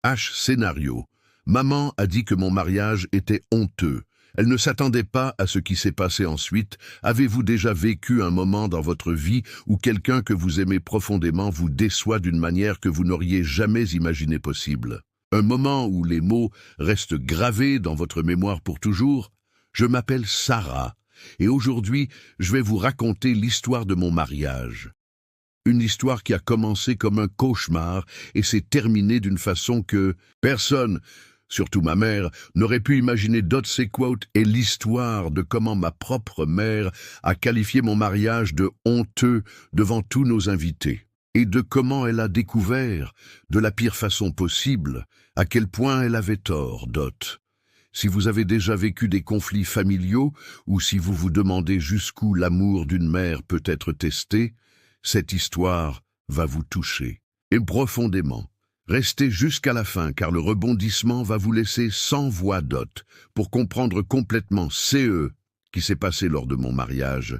H. Scénario. Maman a dit que mon mariage était honteux. Elle ne s'attendait pas à ce qui s'est passé ensuite. Avez-vous déjà vécu un moment dans votre vie où quelqu'un que vous aimez profondément vous déçoit d'une manière que vous n'auriez jamais imaginé possible? Un moment où les mots restent gravés dans votre mémoire pour toujours? Je m'appelle Sarah, et aujourd'hui, je vais vous raconter l'histoire de mon mariage. Une histoire qui a commencé comme un cauchemar et s'est terminée d'une façon que personne, surtout ma mère, n'aurait pu imaginer. Ces quotes est l'histoire de comment ma propre mère a qualifié mon mariage de honteux devant tous nos invités, et de comment elle a découvert, de la pire façon possible, à quel point elle avait tort. Si vous avez déjà vécu des conflits familiaux, ou si vous vous demandez jusqu'où l'amour d'une mère peut être testé, cette histoire va vous toucher, et profondément. Restez jusqu'à la fin, car le rebondissement va vous laisser sans voix. Pour comprendre complètement qui s'est passé lors de mon mariage,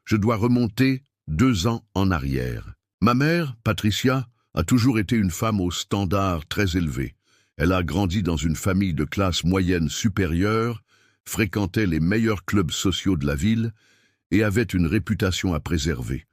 je dois remonter 2 ans en arrière. Ma mère, Patricia, a toujours été une femme aux standards très élevés. Elle a grandi dans une famille de classe moyenne supérieure, fréquentait les meilleurs clubs sociaux de la ville et avait une réputation à préserver.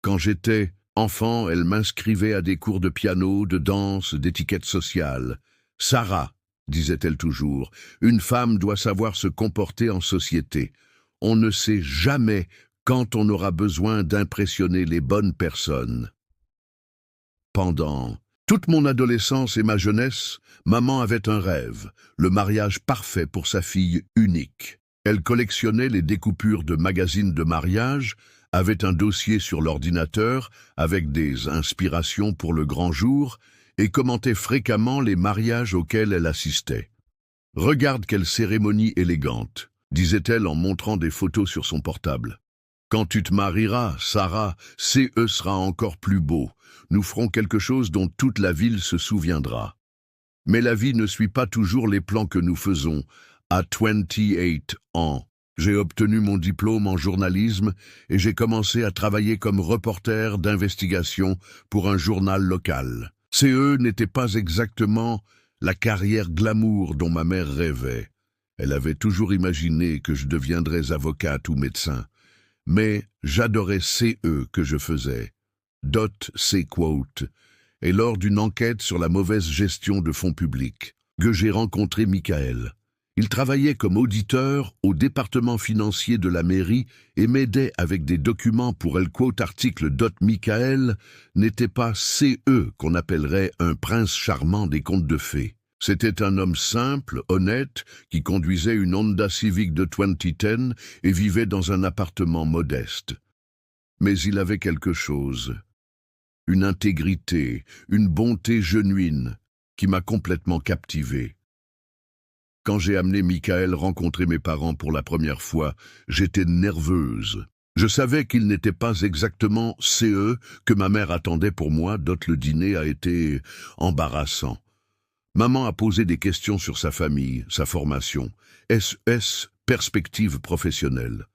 Quand j'étais enfant, elle m'inscrivait à des cours de piano, de danse, d'étiquette sociale. « Sarah », disait-elle toujours, « une femme doit savoir se comporter en société. On ne sait jamais quand on aura besoin d'impressionner les bonnes personnes. » Pendant toute mon adolescence et ma jeunesse, maman avait un rêve, le mariage parfait pour sa fille unique. Elle collectionnait les découpures de magazines de mariage, avait un dossier sur l'ordinateur avec des inspirations pour le grand jour et commentait fréquemment les mariages auxquels elle assistait. « Regarde quelle cérémonie élégante », disait-elle en montrant des photos sur son portable. « Quand tu te marieras, Sarah, sera encore plus beau. Nous ferons quelque chose dont toute la ville se souviendra. » Mais la vie ne suit pas toujours les plans que nous faisons. À 28 ans, j'ai obtenu mon diplôme en journalisme et j'ai commencé à travailler comme reporter d'investigation pour un journal local. N'était pas exactement la carrière glamour dont ma mère rêvait. Elle avait toujours imaginé que je deviendrais avocate ou médecin. Mais j'adorais que je faisais. Quote. Et lors d'une enquête sur la mauvaise gestion de fonds publics, que j'ai rencontré Michael. Il travaillait comme auditeur au département financier de la mairie et m'aidait avec des documents pour article. Michael n'était pas qu'on appellerait un prince charmant des contes de fées. C'était un homme simple, honnête, qui conduisait une Honda Civic de 2010 et vivait dans un appartement modeste. Mais il avait quelque chose, une intégrité, une bonté genuine, qui m'a complètement captivé. Quand j'ai amené Michael rencontrer mes parents pour la première fois, j'étais nerveuse. Je savais qu'il n'était pas exactement que ma mère attendait pour moi. Le dîner a été embarrassant. Maman a posé des questions sur sa famille, sa formation, perspective professionnelle.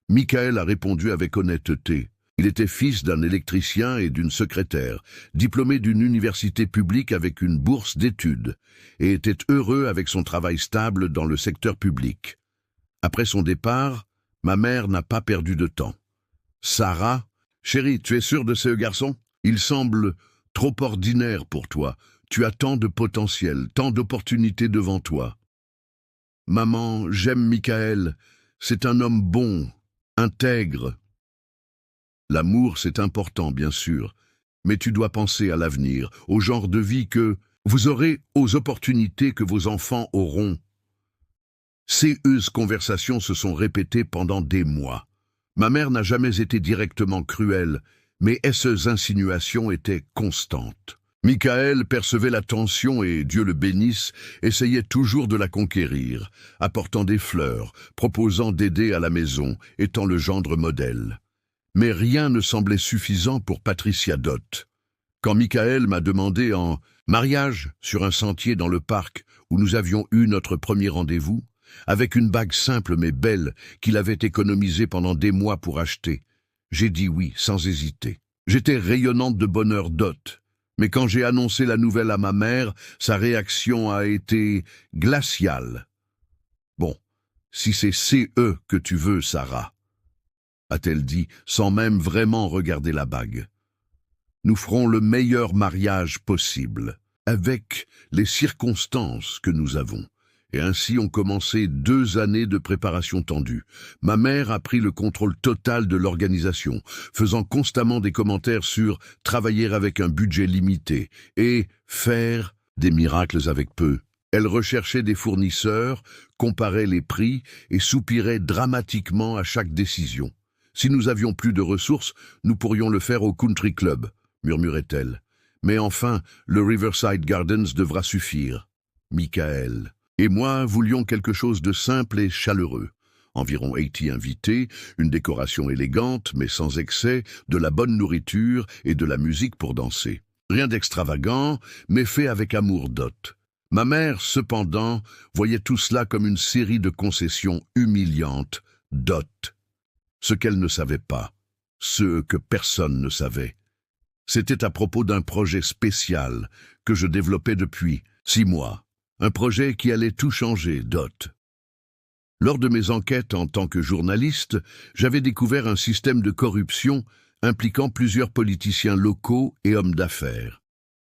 Michael a répondu avec honnêteté. Il était fils d'un électricien et d'une secrétaire, diplômé d'une université publique avec une bourse d'études, et était heureux avec son travail stable dans le secteur public. Après son départ, ma mère n'a pas perdu de temps. « Sarah, chérie, tu es sûre de ce garçon? Il semble trop ordinaire pour toi. Tu as tant de potentiel, tant d'opportunités devant toi. »« Maman, j'aime Michael. C'est un homme bon, intègre. » L'amour, c'est important, bien sûr, mais tu dois penser à l'avenir, au genre de vie que vous aurez, aux opportunités que vos enfants auront. Ces conversations se sont répétées pendant des mois. Ma mère n'a jamais été directement cruelle, mais ces insinuations étaient constantes. Michael percevait la tension et, Dieu le bénisse, essayait toujours de la conquérir, apportant des fleurs, proposant d'aider à la maison, étant le gendre modèle. Mais rien ne semblait suffisant pour Patricia. Quand Michael m'a demandé en mariage sur un sentier dans le parc où nous avions eu notre premier rendez-vous, avec une bague simple mais belle qu'il avait économisée pendant des mois pour acheter, j'ai dit oui sans hésiter. J'étais rayonnante de bonheur. Mais quand j'ai annoncé la nouvelle à ma mère, sa réaction a été glaciale. « Bon, si c'est CE que tu veux, Sarah, » a-t-elle dit, sans même vraiment regarder la bague. « Nous ferons le meilleur mariage possible, avec les circonstances que nous avons. » Et ainsi ont commencé 2 années de préparation tendue. Ma mère a pris le contrôle total de l'organisation, faisant constamment des commentaires sur « travailler avec un budget limité » et « faire des miracles avec peu ». Elle recherchait des fournisseurs, comparait les prix et soupirait dramatiquement à chaque décision. « Si nous avions plus de ressources, nous pourrions le faire au country club », murmurait-elle. « Mais enfin, le Riverside Gardens devra suffire. » Michael et moi voulions quelque chose de simple et chaleureux. Environ 80 invités, une décoration élégante mais sans excès, de la bonne nourriture et de la musique pour danser. Rien d'extravagant, mais fait avec amour Dot. Ma mère, cependant, voyait tout cela comme une série de concessions humiliantes, Dot. Ce qu'elle ne savait pas, ce que personne ne savait. C'était à propos d'un projet spécial que je développais depuis 6 mois. Un projet qui allait tout changer, Dot. Lors de mes enquêtes en tant que journaliste, j'avais découvert un système de corruption impliquant plusieurs politiciens locaux et hommes d'affaires.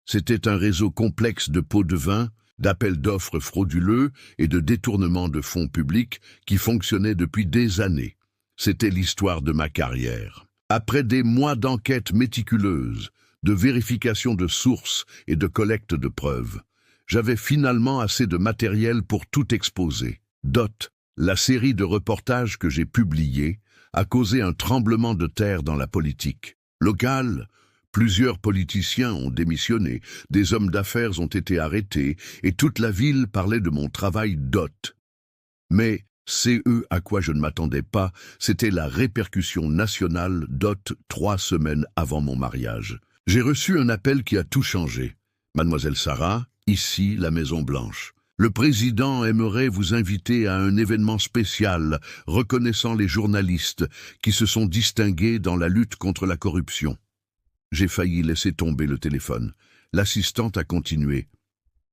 C'était un réseau complexe de pots de vin, d'appels d'offres frauduleux et de détournements de fonds publics qui fonctionnait depuis des années. C'était l'histoire de ma carrière. Après des mois d'enquêtes méticuleuses, de vérification de sources et de collecte de preuves, j'avais finalement assez de matériel pour tout exposer. Dot, la série de reportages que j'ai publiés, a causé un tremblement de terre dans la politique. Locale, plusieurs politiciens ont démissionné, des hommes d'affaires ont été arrêtés, et toute la ville parlait de mon travail Dot. Mais à quoi je ne m'attendais pas, c'était la répercussion nationale Dot 3 semaines avant mon mariage. J'ai reçu un appel qui a tout changé. Mademoiselle Sarah, ici la Maison-Blanche. Le président aimerait vous inviter à un événement spécial reconnaissant les journalistes qui se sont distingués dans la lutte contre la corruption. J'ai failli laisser tomber le téléphone. L'assistante a continué.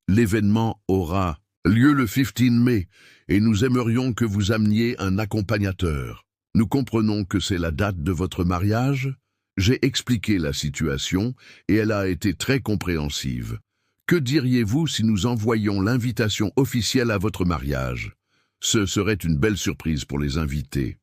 L'événement aura lieu le 15 mai et nous aimerions que vous ameniez un accompagnateur. Nous comprenons que c'est la date de votre mariage. J'ai expliqué la situation et elle a été très compréhensive. Que diriez-vous si nous envoyions l'invitation officielle à votre mariage? Ce serait une belle surprise pour les invités.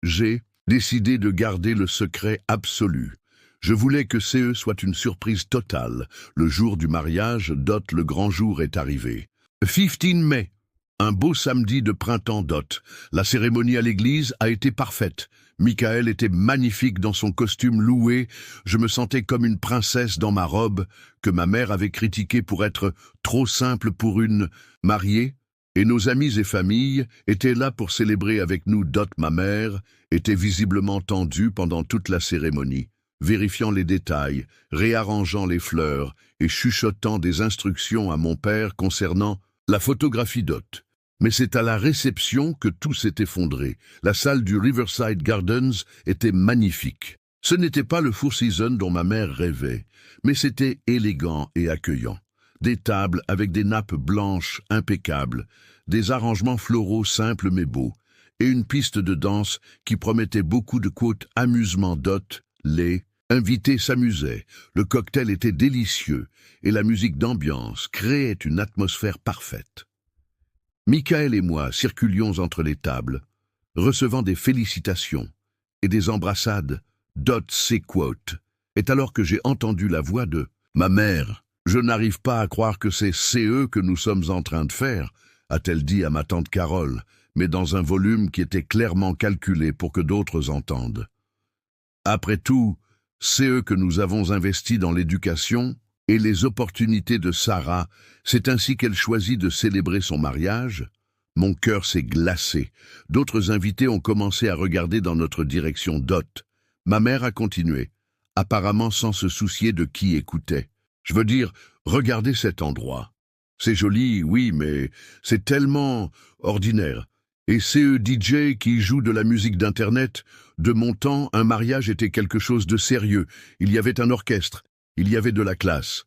J'ai décidé de garder le secret absolu. Je voulais que CE soit une surprise totale. Le jour du mariage, Dot, le grand jour est arrivé. 15 mai, un beau samedi de printemps Dot. La cérémonie à l'église a été parfaite. Michael était magnifique dans son costume loué. Je me sentais comme une princesse dans ma robe, que ma mère avait critiquée pour être trop simple pour une mariée. Et nos amis et familles étaient là pour célébrer avec nous. Dot, ma mère, était visiblement tendue pendant toute la cérémonie, vérifiant les détails, réarrangeant les fleurs et chuchotant des instructions à mon père concernant la photographie Dot. Mais c'est à la réception que tout s'est effondré. La salle du Riverside Gardens était magnifique. Ce n'était pas le Four Seasons dont ma mère rêvait, mais c'était élégant et accueillant. Des tables avec des nappes blanches impeccables, des arrangements floraux simples mais beaux, et une piste de danse qui promettait beaucoup de quotes amusement Dot, les invités s'amusaient, le cocktail était délicieux, et la musique d'ambiance créait une atmosphère parfaite. Michael et moi circulions entre les tables, recevant des félicitations et des embrassades. Dot quote. Et alors que j'ai entendu la voix de ma mère, « Je n'arrive pas à croire que c'est CE que nous sommes en train de faire », a-t-elle dit à ma tante Carole, mais dans un volume qui était clairement calculé pour que d'autres entendent. Après tout, CE que nous avons investi dans l'éducation et les opportunités de Sarah, c'est ainsi qu'elle choisit de célébrer son mariage. Mon cœur s'est glacé. D'autres invités ont commencé à regarder dans notre direction Dot. Ma mère a continué, apparemment sans se soucier de qui écoutait. Je veux dire, regardez cet endroit. C'est joli, oui, mais c'est tellement ordinaire. Et CE DJ qui joue de la musique d'Internet, de mon temps, un mariage était quelque chose de sérieux. Il y avait un orchestre, Il y avait de la classe.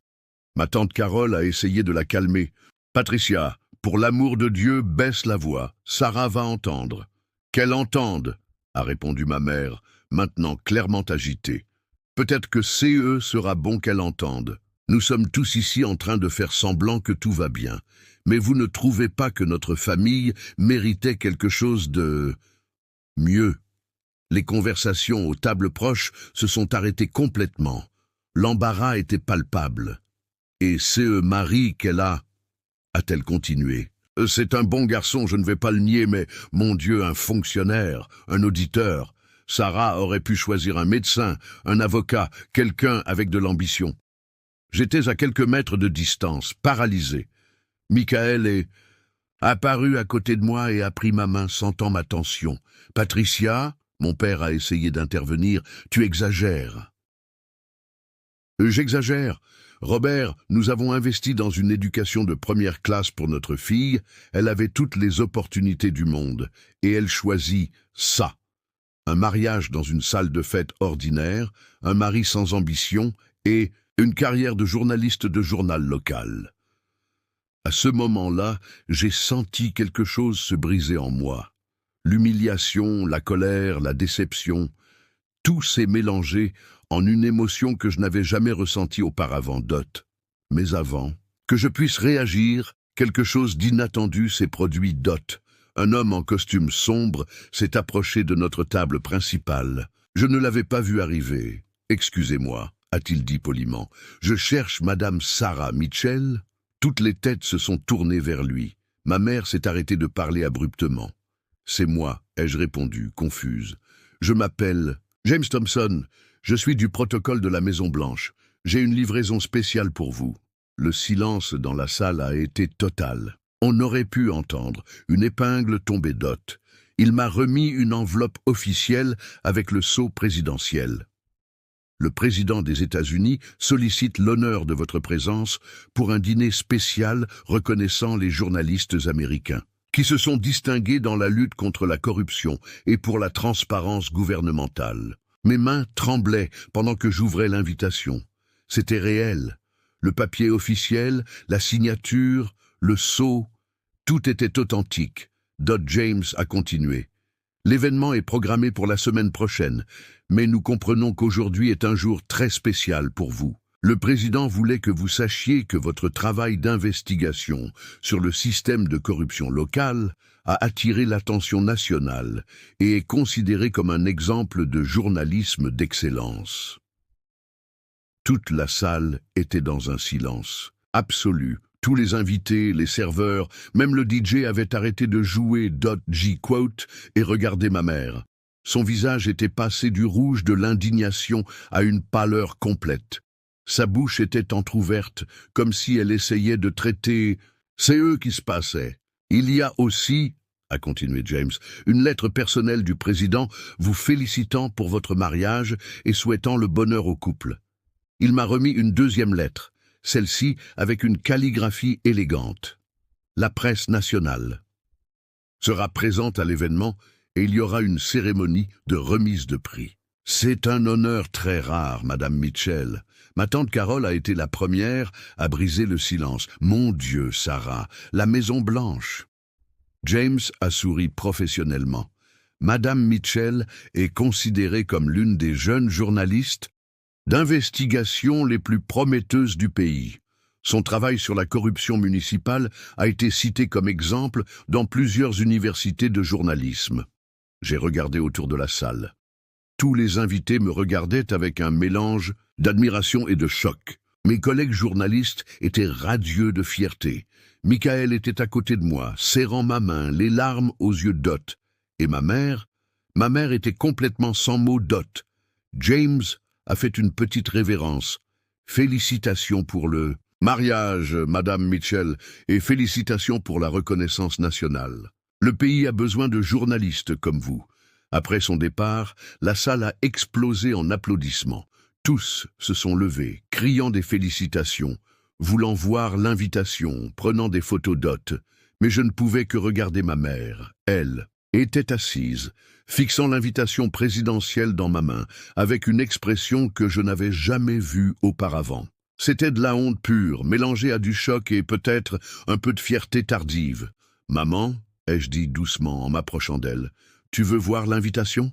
Ma tante Carole a essayé de la calmer. Patricia, pour l'amour de Dieu, baisse la voix. Sarah va entendre. Qu'elle entende, a répondu ma mère, maintenant clairement agitée. Peut-être que CE sera bon qu'elle entende. Nous sommes tous ici en train de faire semblant que tout va bien. Mais vous ne trouvez pas que notre famille méritait quelque chose de mieux? Les conversations aux tables proches se sont arrêtées complètement. L'embarras était palpable. Et CE Marie qu'elle a-t-elle continué. C'est un bon garçon, je ne vais pas le nier, mais, mon Dieu, un fonctionnaire, un auditeur. Sarah aurait pu choisir un médecin, un avocat, quelqu'un avec de l'ambition. J'étais à quelques mètres de distance, paralysé. Michael est apparu à côté de moi et a pris ma main, sentant ma tension. « Patricia ?» Mon père a essayé d'intervenir. « Tu exagères. » J'exagère. Robert, nous avons investi dans une éducation de première classe pour notre fille. Elle avait toutes les opportunités du monde. Et elle choisit ça. Un mariage dans une salle de fête ordinaire, un mari sans ambition et une carrière de journaliste de journal local. À ce moment-là, j'ai senti quelque chose se briser en moi. L'humiliation, la colère, la déception, tout s'est mélangé en une émotion que je n'avais jamais ressentie auparavant, Dot. Mais avant, que je puisse réagir, quelque chose d'inattendu s'est produit, Dot. Un homme en costume sombre s'est approché de notre table principale. Je ne l'avais pas vu arriver. « Excusez-moi », a-t-il dit poliment. « Je cherche Madame Sarah Mitchell ?» Toutes les têtes se sont tournées vers lui. Ma mère s'est arrêtée de parler abruptement. « C'est moi », ai-je répondu, confuse. « Je m'appelle James Thompson. Je suis du protocole de la Maison-Blanche. J'ai une livraison spéciale pour vous. » Le silence dans la salle a été total. On aurait pu entendre une épingle tomber, Dot. Il m'a remis une enveloppe officielle avec le sceau présidentiel. Le président des États-Unis sollicite l'honneur de votre présence pour un dîner spécial reconnaissant les journalistes américains, qui se sont distingués dans la lutte contre la corruption et pour la transparence gouvernementale. Mes mains tremblaient pendant que j'ouvrais l'invitation. C'était réel. Le papier officiel, la signature, le sceau, tout était authentique. Dot James a continué. L'événement est programmé pour la semaine prochaine, mais nous comprenons qu'aujourd'hui est un jour très spécial pour vous. Le président voulait que vous sachiez que votre travail d'investigation sur le système de corruption locale a attiré l'attention nationale et est considéré comme un exemple de journalisme d'excellence. Toute la salle était dans un silence absolu. Tous les invités, les serveurs, même le DJ avait arrêté de jouer .G Quote et regardé ma mère. Son visage était passé du rouge de l'indignation à une pâleur complète. Sa bouche était entr'ouverte, comme si elle essayait de traiter « c'est eux qui se passaient ». Il y a aussi, a continué James, une lettre personnelle du président vous félicitant pour votre mariage et souhaitant le bonheur au couple. Il m'a remis une deuxième lettre, celle-ci avec une calligraphie élégante. La presse nationale sera présente à l'événement et il y aura une cérémonie de remise de prix. C'est un honneur très rare, Madame Mitchell. Ma tante Carole a été la première à briser le silence. Mon Dieu, Sarah, la Maison-Blanche. James a souri professionnellement. Madame Mitchell est considérée comme l'une des jeunes journalistes d'investigation les plus prometteuses du pays. Son travail sur la corruption municipale a été cité comme exemple dans plusieurs universités de journalisme. J'ai regardé autour de la salle. Tous les invités me regardaient avec un mélange d'admiration et de choc. Mes collègues journalistes étaient radieux de fierté. Michael était à côté de moi, serrant ma main, les larmes aux yeux, Dot. Et ma mère était complètement sans mots, Dot. James a fait une petite révérence. Félicitations pour le mariage, Madame Mitchell, et félicitations pour la reconnaissance nationale. Le pays a besoin de journalistes comme vous. Après son départ, la salle a explosé en applaudissements. Tous se sont levés, criant des félicitations, voulant voir l'invitation, prenant des photos, Dot. Mais je ne pouvais que regarder ma mère. Elle était assise, fixant l'invitation présidentielle dans ma main, avec une expression que je n'avais jamais vue auparavant. C'était de la honte pure, mélangée à du choc et peut-être un peu de fierté tardive. « Maman, ai-je dit doucement en m'approchant d'elle, tu veux voir l'invitation ?»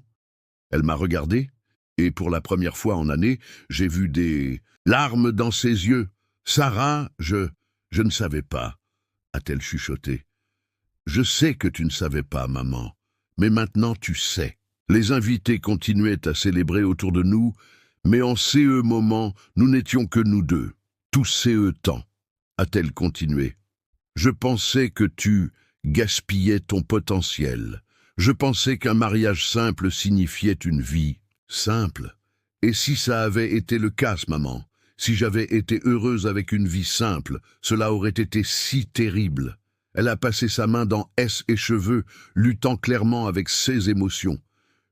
Elle m'a regardé, et pour la première fois en années, j'ai vu des larmes dans ses yeux. « Sarah, je ne savais pas, a-t-elle chuchoté. Je sais que tu ne savais pas, maman, mais maintenant tu sais. Les invités continuaient à célébrer autour de nous, mais en ces moments, nous n'étions que nous deux. Tous ces temps, a-t-elle continué. Je pensais que tu gaspillais ton potentiel. Je pensais qu'un mariage simple signifiait une vie simple. Et si ça avait été le cas, maman, si j'avais été heureuse avec une vie simple, cela aurait été si terrible. Elle a passé sa main dans S et cheveux, luttant clairement avec ses émotions.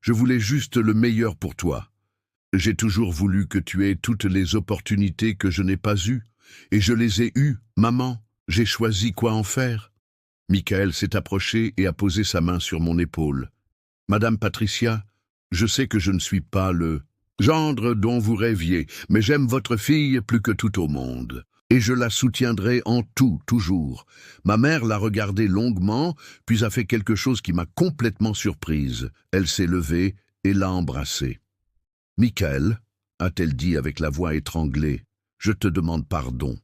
Je voulais juste le meilleur pour toi. J'ai toujours voulu que tu aies toutes les opportunités que je n'ai pas eues, et je les ai eues, maman. J'ai choisi quoi en faire. Michael s'est approché et a posé sa main sur mon épaule. Madame Patricia, je sais que je ne suis pas le gendre dont vous rêviez, mais j'aime votre fille plus que tout au monde. Et je la soutiendrai en tout, toujours. Ma mère l'a regardée longuement, puis a fait quelque chose qui m'a complètement surprise. Elle s'est levée et l'a embrassée. « Michael, a-t-elle dit avec la voix étranglée, je te demande pardon.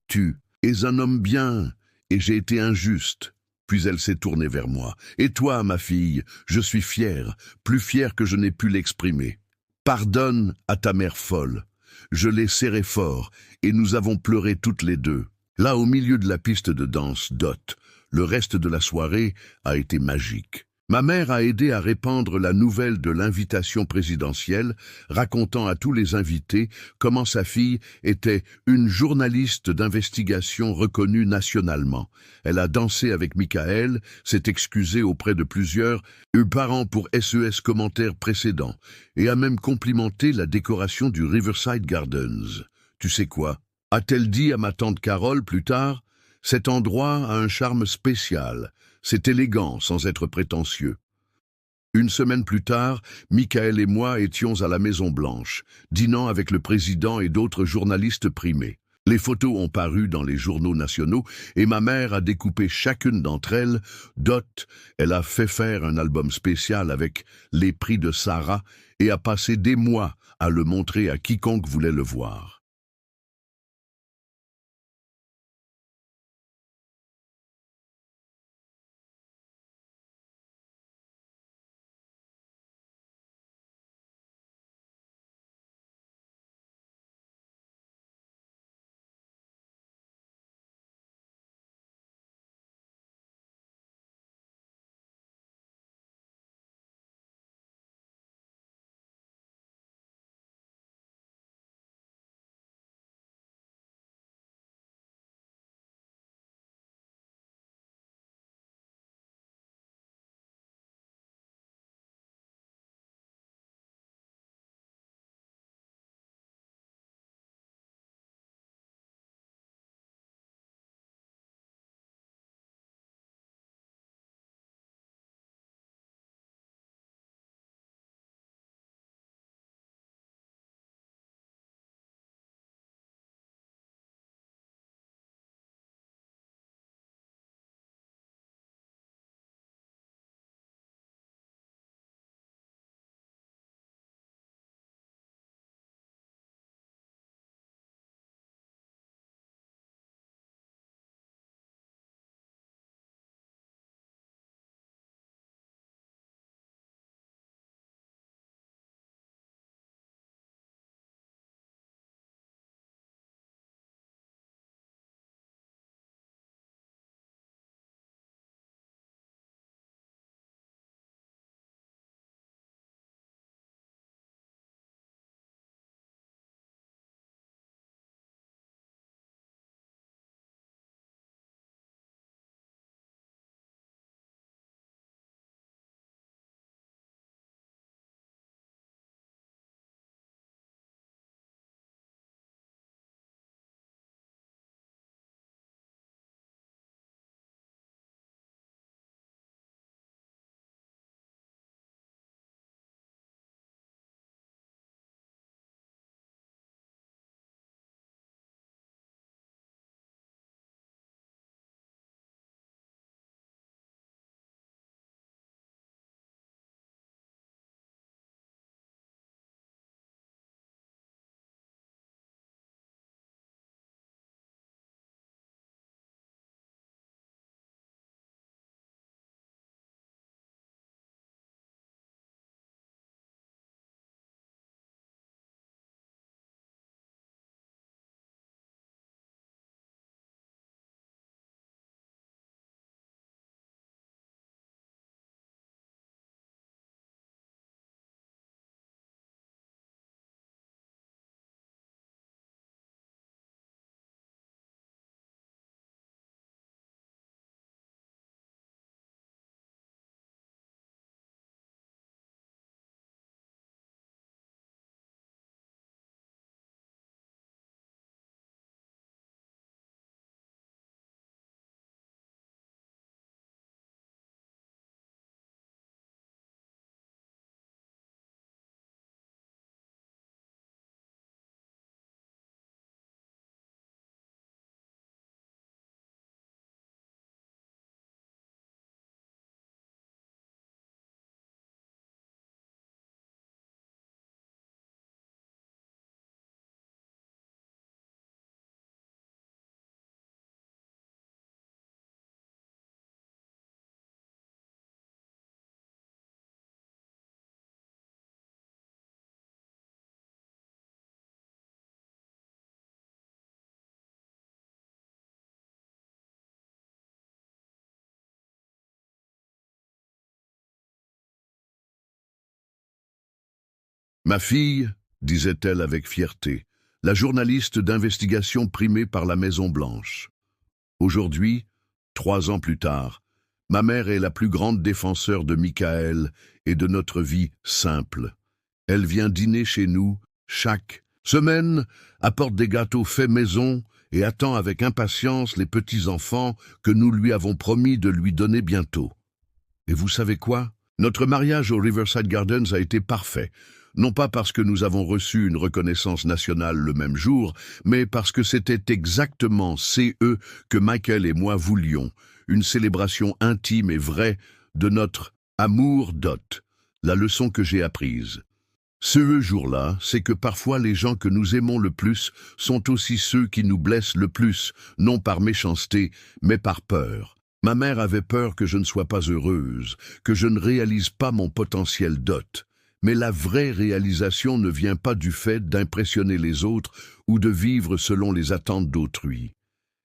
Tu es un homme bien, et j'ai été injuste. » Puis elle s'est tournée vers moi. « Et toi, ma fille, je suis fier, plus fier que je n'ai pu l'exprimer. Pardonne à ta mère folle. » Je l'ai serrée fort, et nous avons pleuré toutes les deux. Là, au milieu de la piste de danse, Dot, le reste de la soirée a été magique. Ma mère a aidé à répandre la nouvelle de l'invitation présidentielle, racontant à tous les invités comment sa fille était une journaliste d'investigation reconnue nationalement. Elle a dansé avec Michael, s'est excusée auprès de plusieurs, eu parents pour SES commentaires précédents, et a même complimenté la décoration du Riverside Gardens. Tu sais quoi? A-t-elle dit à ma tante Carole plus tard? Cet endroit a un charme spécial. C'est élégant sans être prétentieux. Une semaine plus tard, Michael et moi étions à la Maison-Blanche, dînant avec le président et d'autres journalistes primés. Les photos ont paru dans les journaux nationaux et ma mère a découpé chacune d'entre elles. Dot, elle a fait faire un album spécial avec les prix de Sarah et a passé des mois à le montrer à quiconque voulait le voir. Ma fille, disait-elle avec fierté, la journaliste d'investigation primée par la Maison-Blanche. Aujourd'hui, 3 ans plus tard, ma mère est la plus grande défenseur de Michael et de notre vie simple. Elle vient dîner chez nous chaque semaine, apporte des gâteaux faits maison et attend avec impatience les petits-enfants que nous lui avons promis de lui donner bientôt. Et vous savez quoi? Notre mariage au Riverside Gardens a été parfait. Non pas parce que nous avons reçu une reconnaissance nationale le même jour, mais parce que c'était exactement CE que Michael et moi voulions, une célébration intime et vraie de notre amour dot. La leçon que j'ai apprise. Ce jour-là, c'est que parfois les gens que nous aimons le plus sont aussi ceux qui nous blessent le plus, non par méchanceté, mais par peur. Ma mère avait peur que je ne sois pas heureuse, que je ne réalise pas mon potentiel dot. Mais la vraie réalisation ne vient pas du fait d'impressionner les autres ou de vivre selon les attentes d'autrui.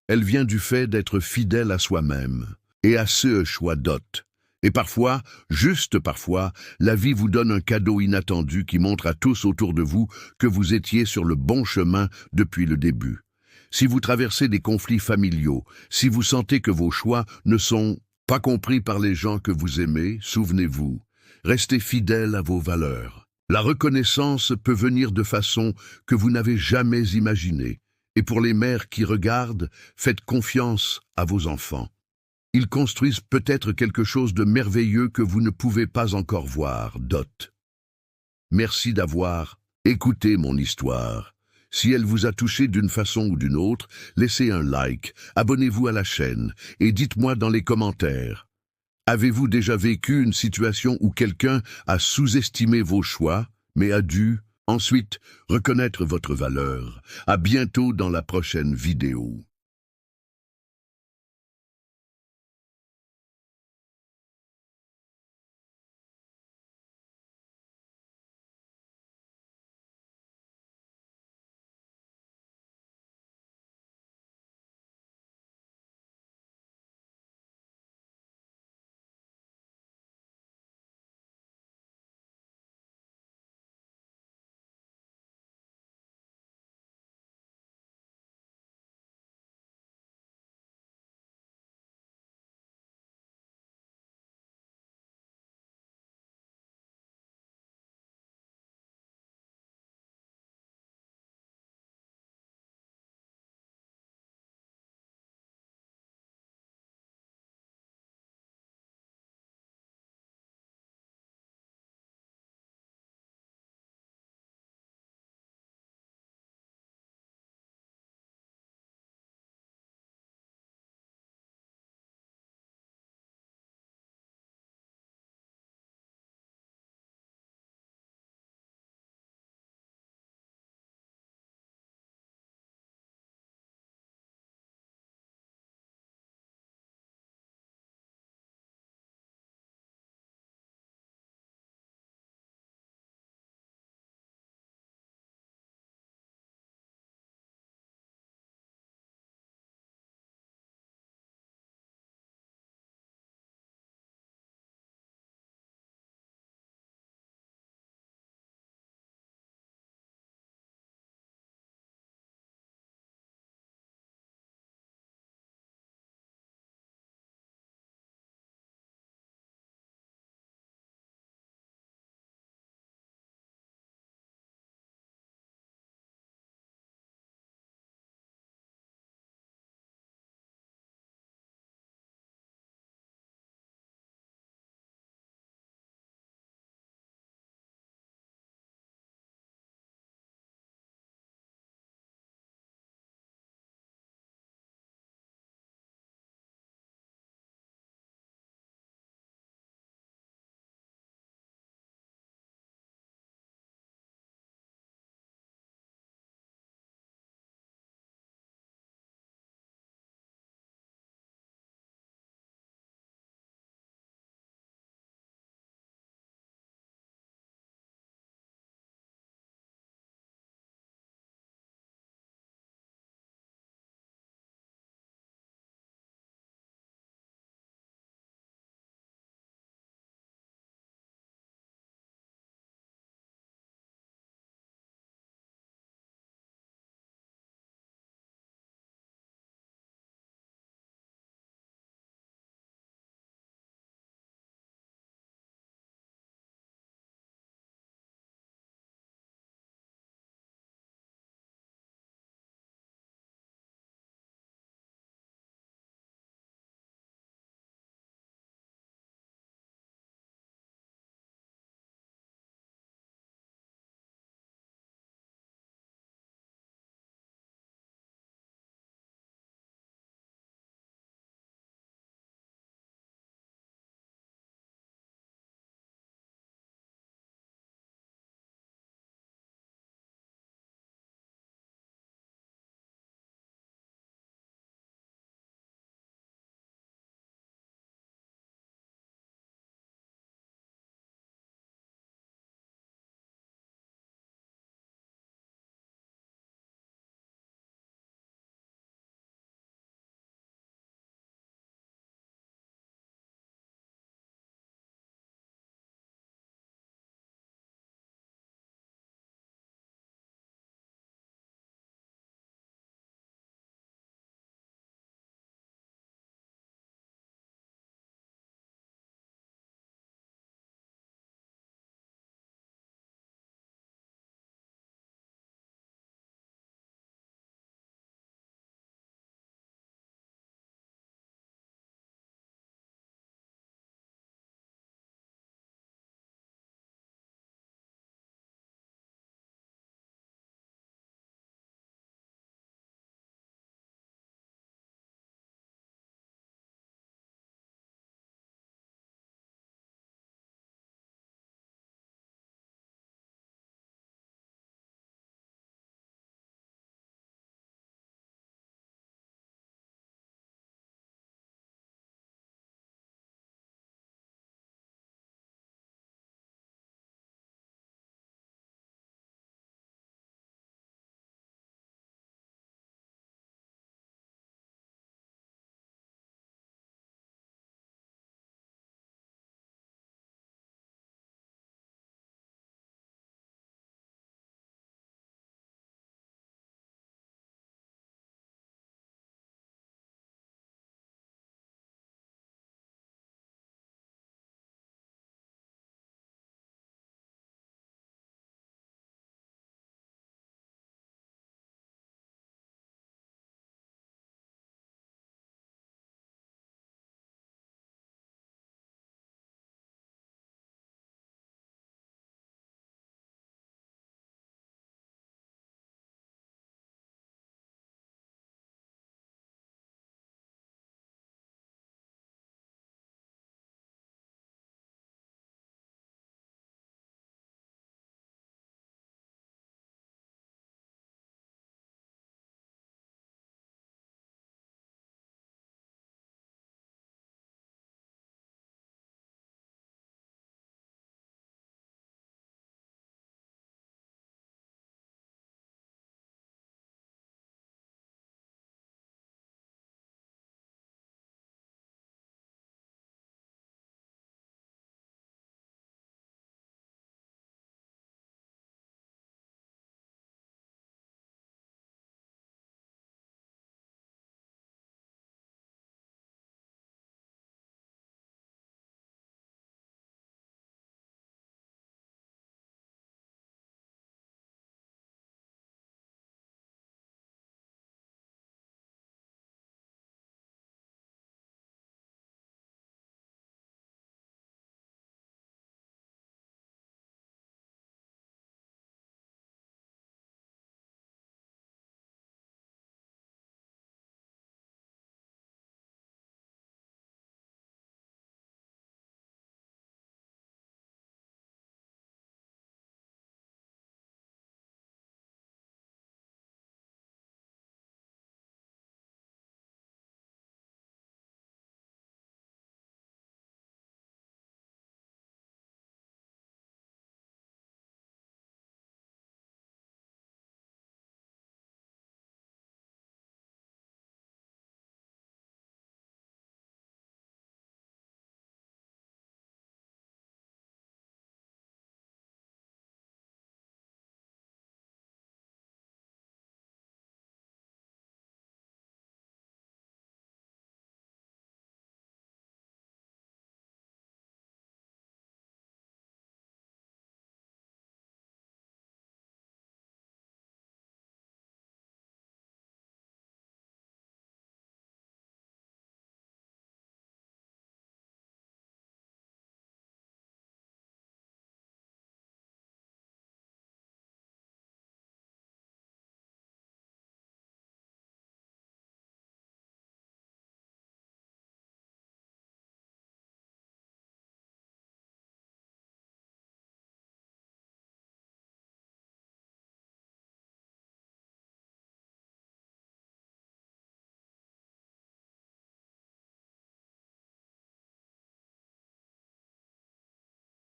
Elle vient du fait d'être fidèle à soi-même et à ce choix dot. Et parfois, juste parfois, la vie vous donne un cadeau inattendu qui montre à tous autour de vous que vous étiez sur le bon chemin depuis le début. Si vous traversez des conflits familiaux, si vous sentez que vos choix ne sont pas compris par les gens que vous aimez, souvenez-vous. Restez fidèle à vos valeurs. La reconnaissance peut venir de façon que vous n'avez jamais imaginée. Et pour les mères qui regardent, faites confiance à vos enfants. Ils construisent peut-être quelque chose de merveilleux que vous ne pouvez pas encore voir, dot. Merci d'avoir écouté mon histoire. Si elle vous a touché d'une façon ou d'une autre, laissez un like, abonnez-vous à la chaîne et dites-moi dans les commentaires. Avez-vous déjà vécu une situation où quelqu'un a sous-estimé vos choix, mais a dû, ensuite, reconnaître votre valeur? À bientôt dans la prochaine vidéo.